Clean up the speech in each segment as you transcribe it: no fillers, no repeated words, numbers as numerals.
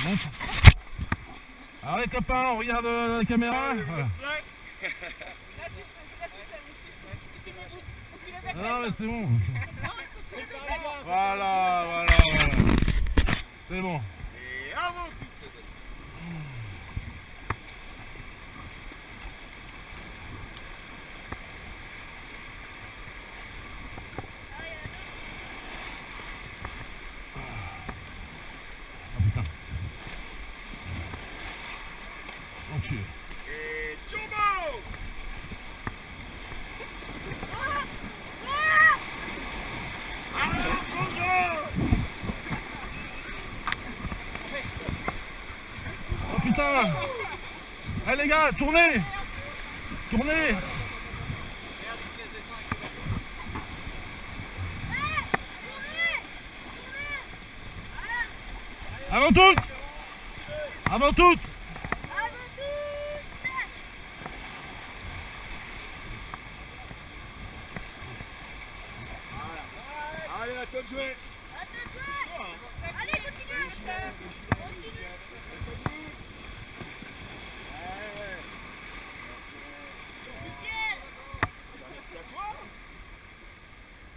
Monte. Alors les copains, on regarde la caméra. Voilà. Non mais c'est bon. Voilà. C'est bon. Et à vous. Ah putain. Enculé. Et turbo. Oh putain. Allez les gars, tournez. Tournez. Avant tout. Avant tout. Allez, à toi de jouer. Allez, continue.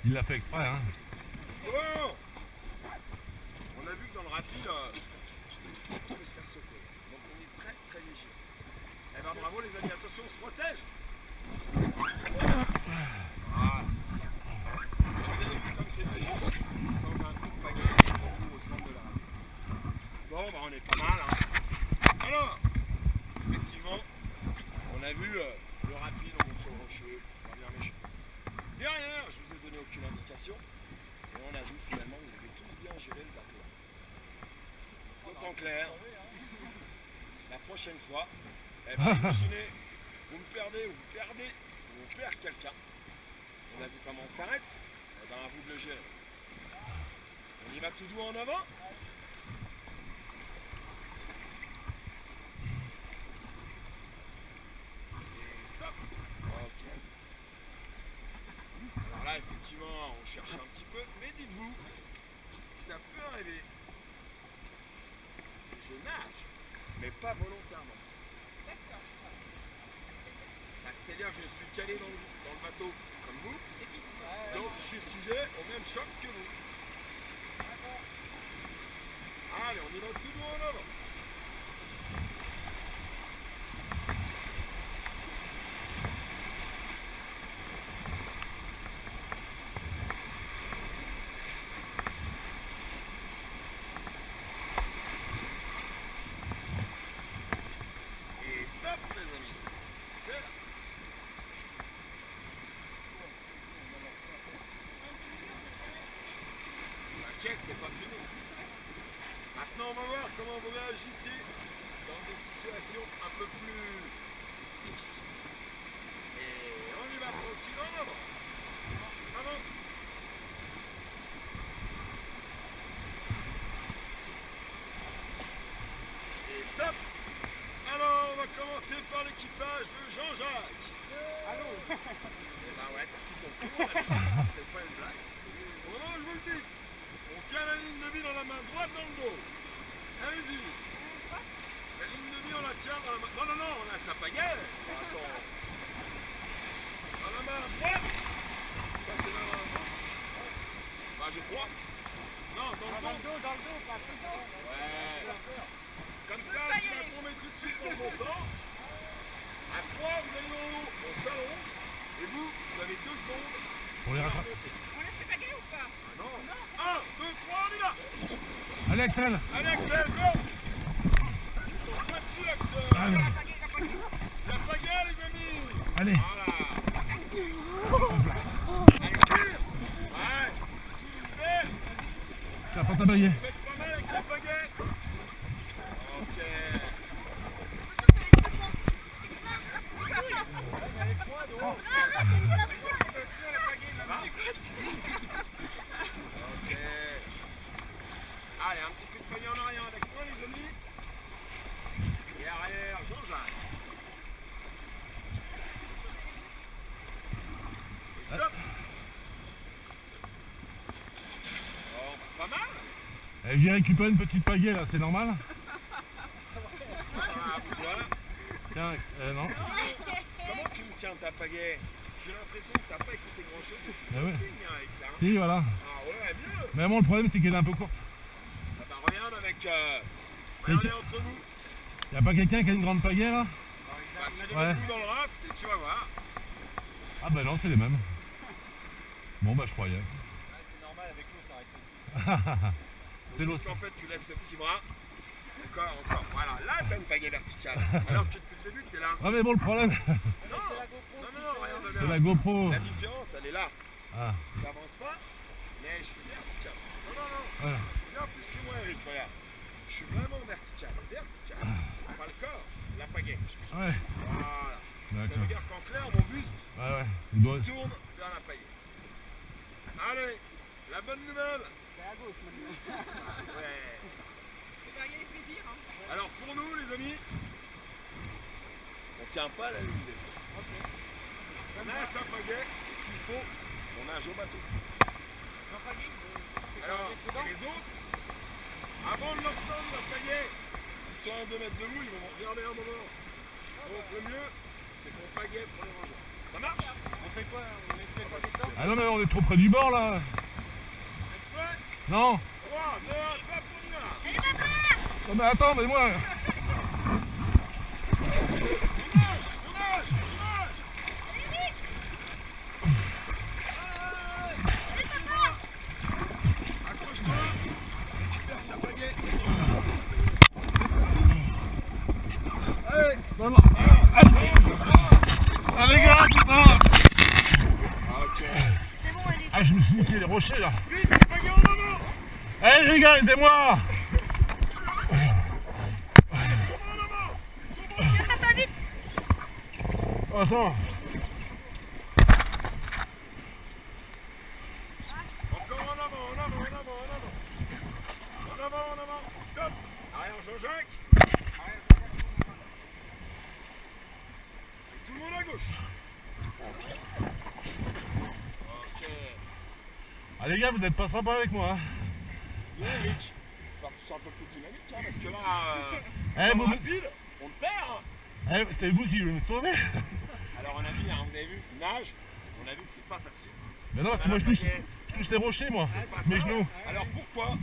Il l'a fait exprès, hein. Oh, on a vu que dans le rapide, on peut se faire sauter. Donc on est très très léger. Eh ben bravo les amis, attention, on se protège. Voilà. Comme c'est léger, sans un coup de pagaie au centre de la rapide. Bon, bah on est pas mal, hein. Alors, effectivement, on a vu le rapide, on monte sur le rocheux, on va bien méchant. Derrière, je vous ai donné aucune indication. Et on a vu finalement que vous avez tous bien géré le bateau. Donc en clair, la prochaine fois, eh ben, imaginez, vous me perdez ou vous perdez, ou on perd quelqu'un. On a vu comment on s'arrête. Eh ben, à vous de le gérer. On y va tout doux en avant. Et stop. Ok. Alors là, effectivement, on cherche un petit peu, mais dites-vous, ça peut arriver. Je nage, mais pas volontairement. C'est-à-dire que je suis calé dans le bateau comme vous, donc je suis sujet au même choc que vous. Allez, on y va tout doux en avant. Et stop les amis. C'est là. T'inquiète, c'est pas fini. Maintenant on va voir comment vous réagissez dans des situations un peu plus difficiles. Et on y va tranquille en avant. Avant. Et stop. Alors on va commencer par l'équipage de Jean-Jacques. Allô. Eh ben ouais, t'as tout compris, c'est pas une blague. Oh non, je vous le dis. On tient la ligne de vie dans la main droite dans le dos. Allez-y. La ligne de vie on la tient dans la main... Non, on a sa pagaie. Attends. Dans la main droite. Ça c'est la main droite. Bah je crois. Non, dans le dos. Dans le dos, pas tout le dos. Ouais. Comme ça, je vais tomber tout de suite dans le bon sens. À 3, vous allez dans l'eau, on s'allonge. Et vous avez 2 secondes Pour les rattraper. On laisse les pagaies ou pas? Ah non. 1, 2, 3, on y va. Allez Axel. Allez Axel, go. Ils sont pas dessus Axel. Allez. La pagaie les amis. Allez. Voilà. Allez, tire. Ouais. Super. Tiens, prends ta baguette. Faites pas mal avec la pagaie. Ok. Avec quoi donc? Ok. Allez, un petit peu de pagaie en arrière avec moi les amis. Et arrière, Jean-Jacques. Et stop. Bon, bah, pas mal. J'ai récupéré une petite pagaie là, c'est normal? vois? Tiens, non. Comment tu me tiens ta pagaie? J'ai l'impression que t'as pas écouté grand chose depuis Ah ouais. le ligne avec là. Si, voilà. Ah ouais, mieux. Mais bon, le problème, c'est qu'elle est un peu courte. Ah bah regarde avec... regardez entre nous. Y a pas quelqu'un qui a une grande pagaie, là? Bah, tu les Ouais. mets tout dans le raft et tu vas voir. Ah bah non, c'est les mêmes. Bon bah je croyais. C'est normal, avec l'eau ça arrête aussi. C'est l'eau. Juste qu'en fait, tu lèves ce petit bras. Encore. Voilà, là, t'as une pagaie verticale. Alors que depuis le début, t'es là. Ah mais bon, le problème, Non, regarde c'est bien. la GoPro. La différence, elle est là. Ah, J'avance pas, mais je suis vertical. Non. ouais. Bien plus que moi, Eric, regarde. Je suis vraiment vertical. Pas le corps, la pagaie. Ouais, Voilà. Ça veut d'accord. dire qu'en clair, mon buste Ouais. Il doit... tourne vers la pagaie. Allez, la bonne nouvelle. C'est à gauche maintenant. Ouais. Il va y aller plaisir. Hein. Alors pour nous, les amis, on tient pas la ligne des bus. On a sa pagaie, et s'il faut, on nage au bateau. Alors, les autres, avant de leur tendre la pagaie, s'ils sont à 2 mètres de nous, ils vont regarder un moment. Donc le mieux, c'est qu'on pagaie pour les rejoindre. Ça marche? On fait quoi? On essaie pas des temps? Ah non mais on est trop près du bord là. Êtes prêts? Non. 3, 2, 1, top, on y va! Allez, papa! Non mais attends, mais moi... On nage! Allez, vite! Allez, papa! Accroche-toi! Récupère sa pagaie! Allez, non. Ah les gars, putain. Ok. C'est bon, allez. Ah je me suis niqué les rochers là. Vite, la pagaie en avant! Allez les gars, aidez-moi. Viens, papa, vite! Attends. Encore en avant! En avant! Stop! Arrière Jean-Jacques! Et tout le monde à gauche! Ok. Ah les gars, vous êtes pas sympa avec moi. Hein. Bien Eric! Il va falloir que tu sois un peu plus dynamique hein, parce que là, Eh, vous... rapide, on te perd! Hein. c'est vous qui me sauvez. Alors on a vu, hein, vous avez vu, nage, on a vu que c'est pas facile. Mais non, parce que moi je touche les rochers moi. Mes genoux. Alors pourquoi? Non,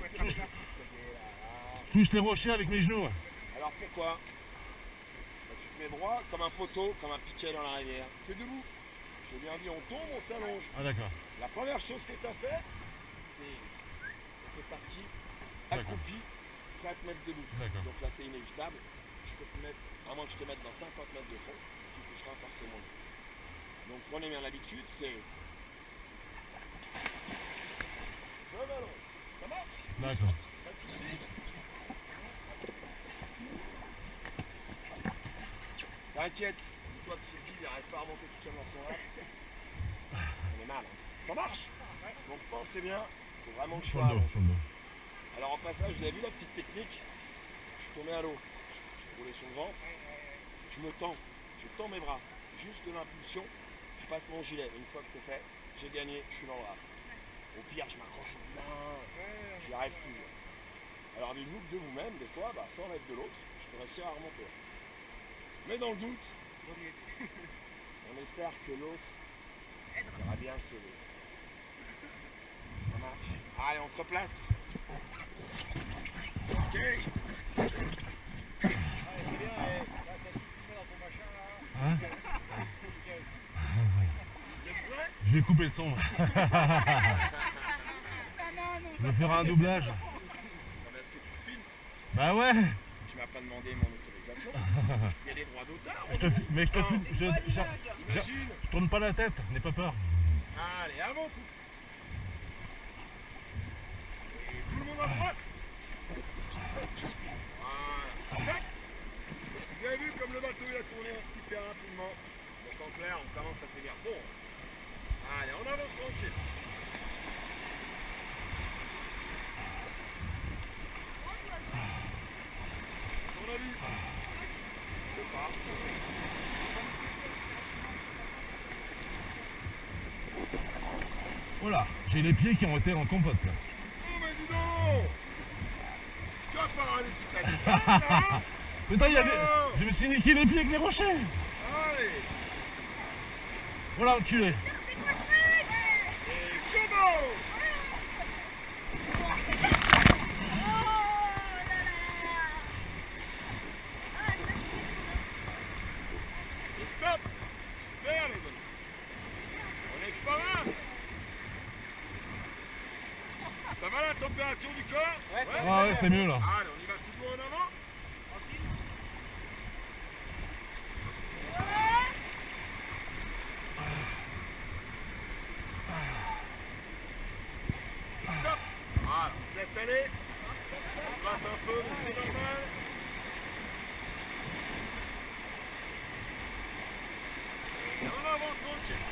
c'est quoi Je touche les rochers avec mes genoux. Alors pourquoi? Bah, tu te mets droit comme un poteau, comme un piquet dans la rivière. Fais debout. J'ai bien dit, on tombe, on s'allonge. Ah d'accord. La première chose que tu as fait, c'est que tu es parti accroupi, prêt à te mettre debout. D'accord. Donc là, c'est inévitable. Je peux te mettre, à moins que je te mette dans 50 mètres de fond, tu toucheras forcément. Donc prenez bien l'habitude, c'est... Je m'allonge. Ça marche? D'accord. Pas de soucis. T'inquiète, dis-toi que c'est dit, il n'arrive pas à remonter tout seul dans son rêve. On est mal. Hein. Ça marche? Donc pensez bien, il faut vraiment que je Sur sois le dos, allongé. sur le dos. Alors en passage, vous avez vu la petite technique? Je suis tombé à l'eau, je roulais sur le ventre, je me tends, je tends mes bras, juste de l'impulsion, je passe mon gilet. Une fois que c'est fait, j'ai gagné, je suis dans le raft. Au pire, je m'accroche au plein, j'y arrive toujours. Alors dites-vous que de vous-même, des fois, bah, sans l'aide de l'autre, je peux réussir à remonter. Mais dans le doute, on espère que l'autre va bien le sauver. Ça marche. Allez, on se replace. Ok. C'est bien, là, ça suffit pas dans ton machin là. Hein? Vous êtes prêts? Je vais couper le son. Je vais faire un doublage. Non, mais est-ce que tu filmes? Bah ouais. Tu m'as pas demandé mon autorisation. Il y a des droits d'auteur. Mais je te filme. Imagine. Je tourne pas la tête, n'aie pas peur. Allez, avant tout. Et tout le monde à droite. Voilà. Vous avez vu comme le bateau il a tourné hyper rapidement. Donc en clair, on commence à se dire bon. Allez, on avance tranquille. On a vu. Je sais pas. Voilà, j'ai les pieds qui ont été en compote là. Oh mais dis donc! Tu vas pas râler toute la descente là! Putain, je me suis niqué les pieds avec les rochers. Allez. Voilà, enculé. Et combo. Et stop. Super les amis. On est pas mal. Ça va la température du corps? Ah ouais, c'est mieux là. Allez, on y va tout en avant. Stop. Voilà, on se laisse aller. On gratte un peu, mais c'est normal. Et en avant, tranquille.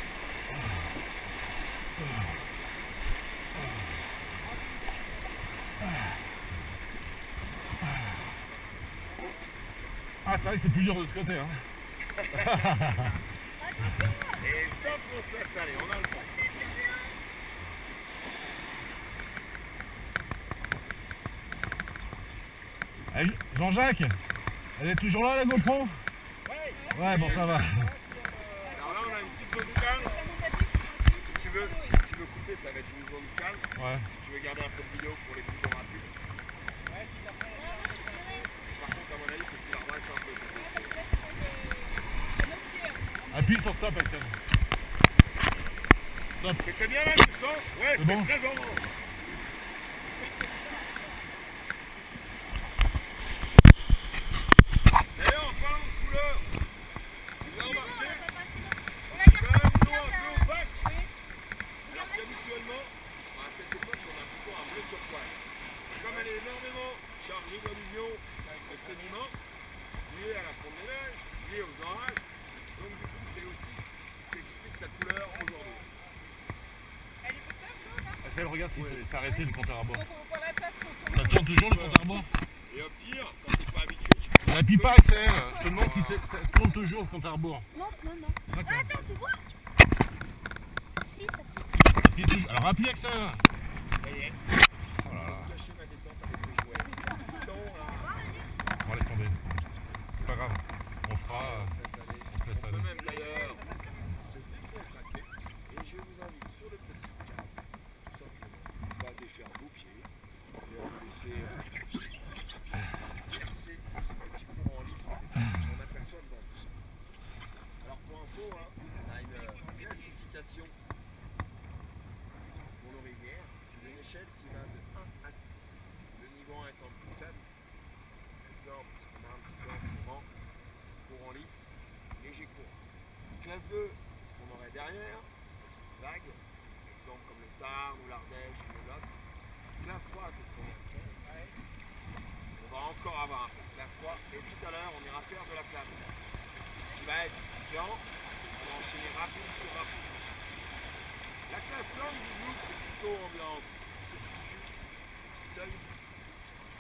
Ah, c'est vrai que c'est plus dur de ce côté. Hein. Et stop, on se laisse aller, on a le temps. Allez, Jean-Jacques, elle est toujours là la GoPro? Ouais, bon ça va. Alors là, on a une petite zone calme. Si tu veux couper, ça va être une zone calme. Ouais. Si tu veux garder un peu de vidéo pour les plus rapides. Par contre, à mon avis, faut que tu la redresses un peu. Appuie sur stop, Axel. Stop. C'était bien là, tu sens? Ouais, C'est bon. très bon. D'ailleurs, en parlant de couleur, si vous avez remarqué, c'est quand même une eau un peu opaque. Alors qu'habituellement, à cette époque, on a plutôt un bleu turquoise. Comme elle est énormément chargée d'alluvions avec le sédiment, lié à la fonte des neiges, lié aux orages, donc du coup, c'est aussi ce qui explique sa couleur aujourd'hui. Axel, regarde si c'est arrêté le compteur à bord. On va la place, Ça tourne toujours le compteur à bord? Et au pire, quand t'es pas habitué, tu peux... N'appuie pas, Axel. Je te demande si ça tourne toujours le compteur à bord. Non, non, non. D'accord. Ah, attends, fais voir. Si, ça Appuie toujours. Alors appuie, Axel. Ça y est. Oh là là. Cacher ma descente avec ce jouet. On va laisser tomber. C'est pas grave. On fera. On se laisse On aller. peut même d'ailleurs se décontracter. Et je vous invite sur le petit câble, tout simplement, pas défaire vos pieds et en laisser glisser ce petit courant lisse qu'on aperçoit devant nous. Alors pour info, hein, on a une classification pour nos rivières sur une échelle qui va de 1 à 6. Le niveau 1 étant le plus faible. Exemple, ce qu'on a un petit peu en ce moment, courant lisse, léger courant. Classe 2, c'est ce qu'on aurait derrière, avec une vague, exemple comme le Tarn ou l'Ardèche ou le Lot. Classe 3, c'est ce qu'on vient de faire. On va encore avoir un peu de classe 3, et tout à l'heure, on ira faire de la classe 4. Qui va être différent, on va enchaîner rapide sur rapide. La classe longue du groupe, c'est plutôt ambiance tissu, petit seuil.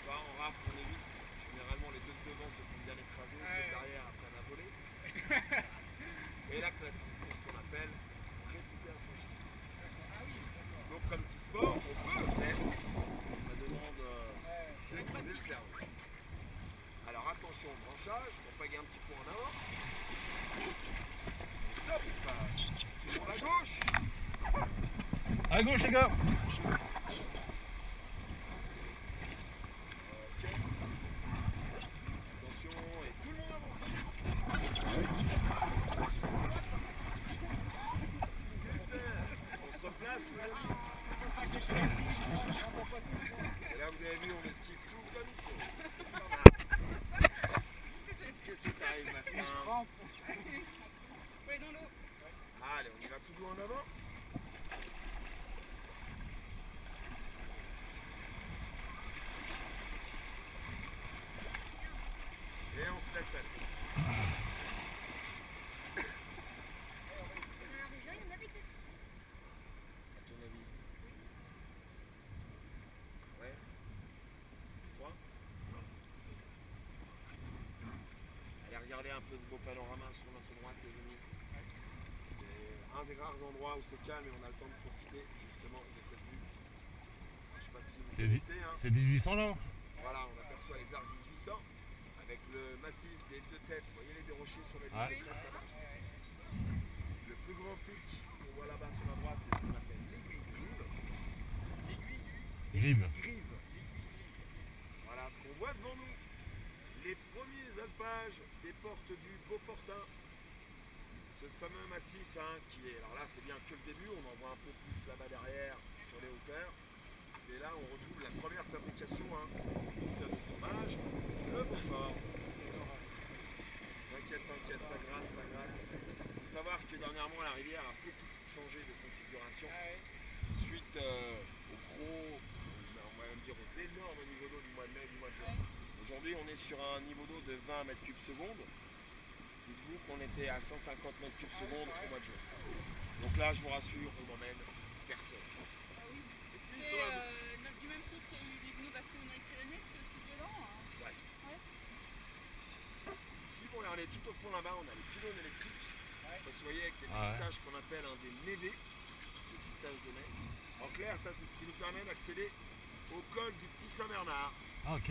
Pas en rafle, on évite. Généralement, les deux de devant se font bien écraser, ceux derrière apprennent à voler. Et la classe 6, c'est ce qu'on appelle récupération schiste. Donc, comme tout sport, on peut le faire, mais ça demande d'exposer le cerveau. Alors, attention au branchage, on pague un petit peu en avant. Stop, toujours à gauche. À gauche, les gars. Ok. Attention, et tout le monde avance. On se place, vous avez vu. Et là, vous avez vu, on esquive tout comme il faut. Pas mal. Qu'est-ce qui t'arrive, Martin? Allez, on y va tout doux en avant. Et on se laisse aller. Dans la région, il y en avait que 6. À ton avis? Ouais? 3? Allez regarder un peu ce beau panorama sur notre droite, les amis. C'est un des rares endroits où c'est calme et on a le temps de profiter justement de cette vue. Je sais pas si vous connaissez, hein. C'est 1800 là? Voilà, on aperçoit les arcs 1800 avec le massif des deux têtes. Vous voyez les deux rochers sur les deux Ouais. têtes là-bas. Le plus grand pic qu'on voit là-bas sur la droite, c'est ce qu'on appelle l'aiguille grive. Grive. Grive. Voilà ce qu'on voit devant nous. Les premiers alpages des portes du Beaufortin. Ce fameux massif qui est, alors là c'est bien que le début, on en voit un peu plus là-bas derrière sur les hauteurs. C'est là où on retrouve la première fabrication du fromage, le Beaufort. T'inquiète, ça gratte. Il faut savoir que dernièrement la rivière a beaucoup changé de configuration suite au gros, on va même dire aux énormes niveaux d'eau du mois de mai et du mois de juin. Aujourd'hui on est sur un niveau d'eau de 20 mètres cubes secondes. Dites-vous qu'on était à 150 mètres cubes secondes au mois de juin. Donc là, je vous rassure, on n'emmène personne. Ah oui. Et puis, C'est sur la- du même titre qu'il y a eu les inondations dans les Pyrénées, c'était aussi violent. Hein. Ici, vous regardez tout au fond là-bas, on a les pylônes électriques. Parce que vous voyez avec les Ah ouais. étiquetages qu'on appelle des névés, des étiquetages de nez. En clair, ça c'est ce qui nous permet d'accéder au col du Petit Saint-Bernard, Ah, ok.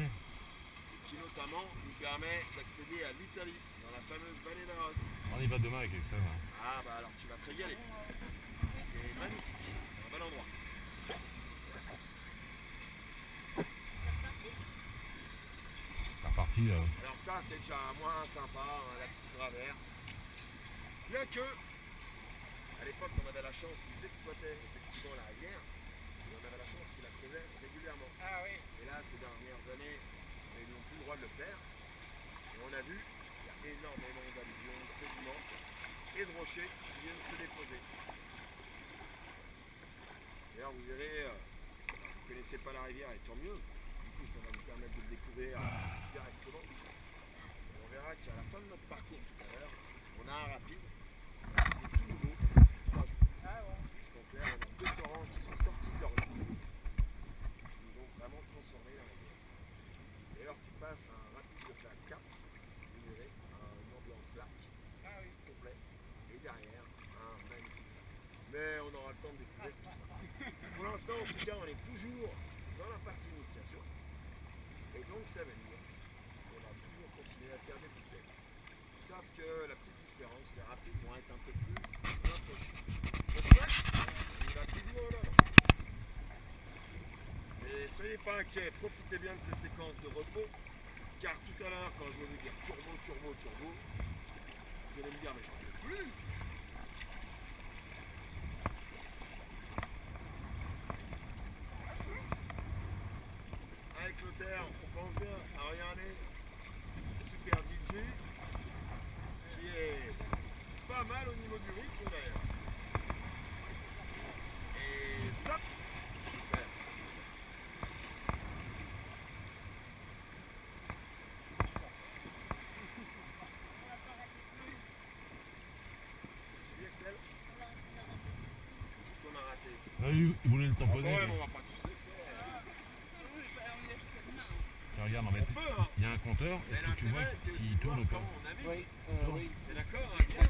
qui notamment nous permet d'accéder à l'Italie, dans la fameuse vallée d'Aros. On y va demain avec ça. Ouais. Ah bah alors tu vas te régaler. C'est magnifique, c'est un bel endroit. C'est reparti. Alors ça c'est déjà moins sympa, la petite gravère. Bien que, à l'époque on avait la chance qu'ils exploitaient effectivement la rivière, et on avait la chance qu'ils la creusaient régulièrement. Ah oui. Et là ces dernières années, ils n'ont plus le droit de le faire. Et on a vu, il y a énormément d'alluvions, de sédiments et de rochers qui viennent se déposer. D'ailleurs vous verrez, vous ne connaissez pas la rivière et tant mieux. Du coup ça va nous permettre de le découvrir directement. Et on verra qu'à la fin de notre parcours tout à l'heure, on a un rapide qui est tout nouveau. Ah bon. Puisqu'en clair, on a deux torrents qui sont sortis de leur lit, qui nous ont vraiment transformé la rivière. Et alors tu passes un rapide de classe 4, vous verrez, une ambiance lac, Ah oui. complet, et derrière, un magnifique lac. Mais on aura le temps de découvrir tout ça. Pour l'instant, en tout cas, on est toujours dans la partie initiation. Et donc, ça veut dire qu'on va toujours continuer à faire des bouclettes. Sauf que la petite différence, les rapides vont être un peu plus rapprochés. Le flash, il va plus loin là. Et soyez pas inquiets, profitez bien de ces séquences de repos. Car tout à l'heure, quand je vais vous dire turbo, vous allez me dire, mais j'en peux plus. Avec Clotaire, on pense bien à regarder le Super DJ qui est pas mal au niveau du rythme d'ailleurs. Et stop. Super. Suivi Axel. Qu'est-ce qu'on a raté? Ils voulaient le Ah tamponner. ouais, mais mais- on va pas tous les faire. On y est jusqu'à demain. Tiens, regarde, non, mais On peut, hein. il y a un compteur. Mais Est-ce que tu vois l'intérêt, c'est s'il de tourne voir ou pas? comment on navigue. Oui. Oui. T'es d'accord, Axel? Non,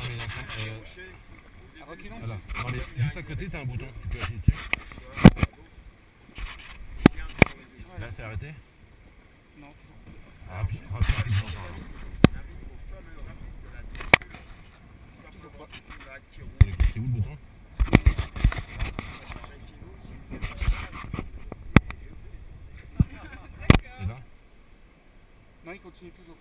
mais il y a un compteur. Les rochers, au début, reculons. Voilà. Non, mais il y a juste à une- côté, t'as un bouton. Tu peux appuyer dessus. C'est bien sécurisé. Là, c'est arrêté. Non. Rapide, rapidement. On arrive au fameux rapide de la Terre. Tout simplement, c'est une vague qui roule. C'est où le bouton? C'est là. Non, il continue toujours.